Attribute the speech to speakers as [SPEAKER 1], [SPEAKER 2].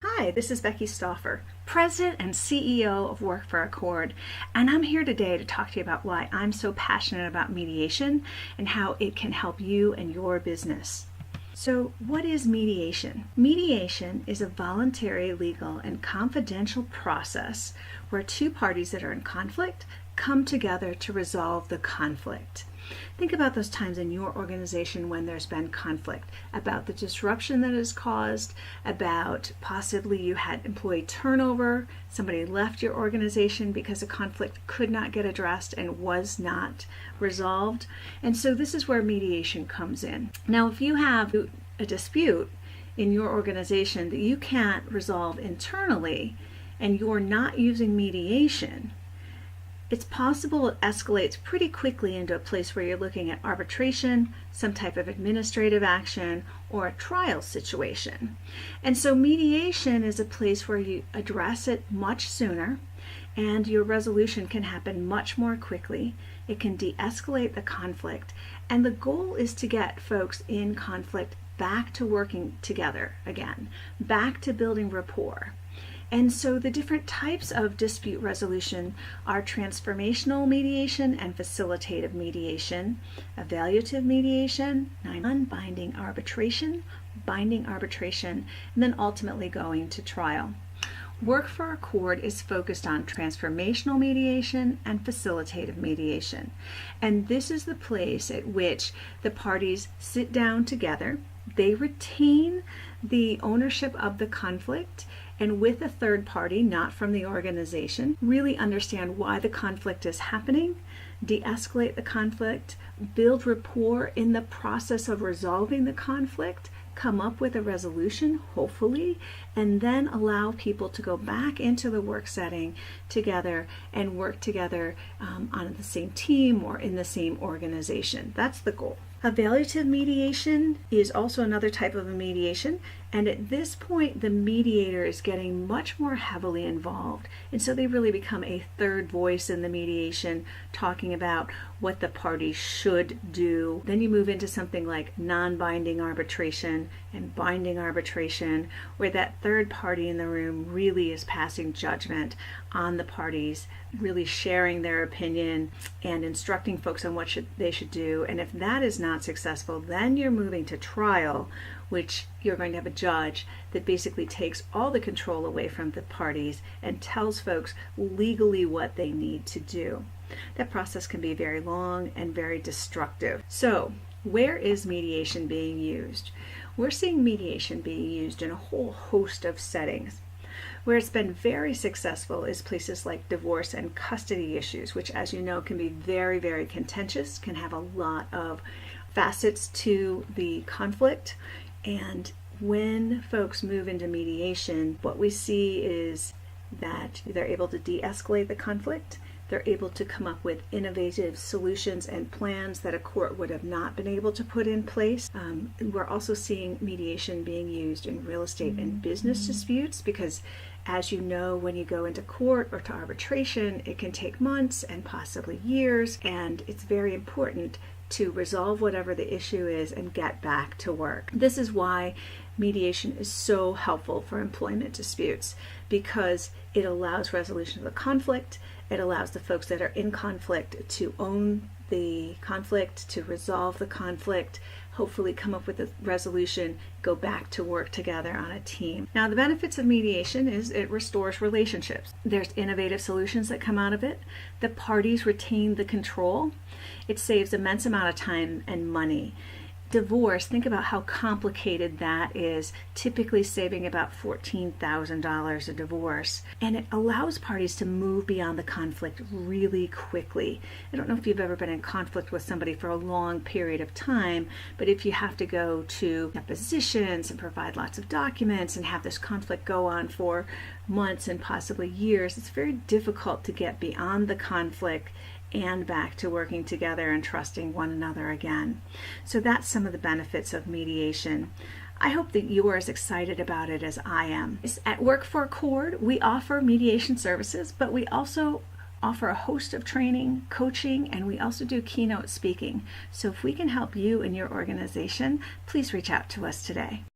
[SPEAKER 1] Hi, this is Becky Stauffer, President and CEO of Work for Accord, and I'm here today to talk to you about why I'm so passionate about mediation and how it can help you and your business. So, what is mediation? Mediation is a voluntary, legal, and confidential process where two parties that are in conflict come together to resolve the conflict. Think about those times in your organization when there's been conflict, about the disruption that is caused, about possibly you had employee turnover, somebody left your organization because a conflict could not get addressed and was not resolved. And so this is where mediation comes in. Now, if you have a dispute in your organization that you can't resolve internally and you're not using mediation, it's possible it escalates pretty quickly into a place where you're looking at arbitration, some type of administrative action, or a trial situation. And so mediation is a place where you address it much sooner and your resolution can happen much more quickly. It can de-escalate the conflict, and the goal is to get folks in conflict back to working together again, back to building rapport. And so the different types of dispute resolution are transformational mediation and facilitative mediation, evaluative mediation, non-binding arbitration, binding arbitration, and then ultimately going to trial. Work for Accord is focused on transformational mediation and facilitative mediation. And this is the place at which the parties sit down together. They retain the ownership of the conflict, and with a third party, not from the organization, really understand why the conflict is happening, de-escalate the conflict, build rapport in the process of resolving the conflict, come up with a resolution, hopefully, and then allow people to go back into the work setting together and work together on the same team or in the same organization. That's the goal. Evaluative mediation is also another type of a mediation, and at this point the mediator is getting much more heavily involved, and so they really become a third voice in the mediation, talking about what the parties should do. Then you move into something like non-binding arbitration and binding arbitration, where that third party in the room really is passing judgment on the parties, really sharing their opinion and instructing folks on what they should do. And if that is not successful, then you're moving to trial, which you're going to have a judge that basically takes all the control away from the parties and tells folks legally what they need to do. That process can be very long and very destructive. So, where is mediation being used? We're seeing mediation being used in a whole host of settings. Where it's been very successful is places like divorce and custody issues, which, as you know, can be very, very contentious, can have a lot of facets to the conflict. And when folks move into mediation, what we see is that they're able to de-escalate the conflict. They're able to come up with innovative solutions and plans that a court would have not been able to put in place. We're also seeing mediation being used in real estate and business disputes because, as you know, when you go into court or to arbitration, it can take months and possibly years, and it's very important to resolve whatever the issue is and get back to work. This is why mediation is so helpful for employment disputes, because it allows resolution of the conflict. It allows the folks that are in conflict to own the conflict, to resolve the conflict, hopefully come up with a resolution, go back to work together on a team. Now, the benefits of mediation is it restores relationships. There's innovative solutions that come out of it. The parties retain the control. It saves immense amount of time and money. Divorce, think about how complicated that is, typically saving about $14,000 a divorce. And it allows parties to move beyond the conflict really quickly. I don't know if you've ever been in conflict with somebody for a long period of time, but if you have to go to depositions and provide lots of documents and have this conflict go on for months and possibly years, it's very difficult to get beyond the conflict and back to working together and trusting one another again. So that's some of the benefits of mediation. I hope that you are as excited about it as I am. At Work for Accord, we offer mediation services, but we also offer a host of training, coaching, and we also do keynote speaking. So if we can help you and your organization, please reach out to us today.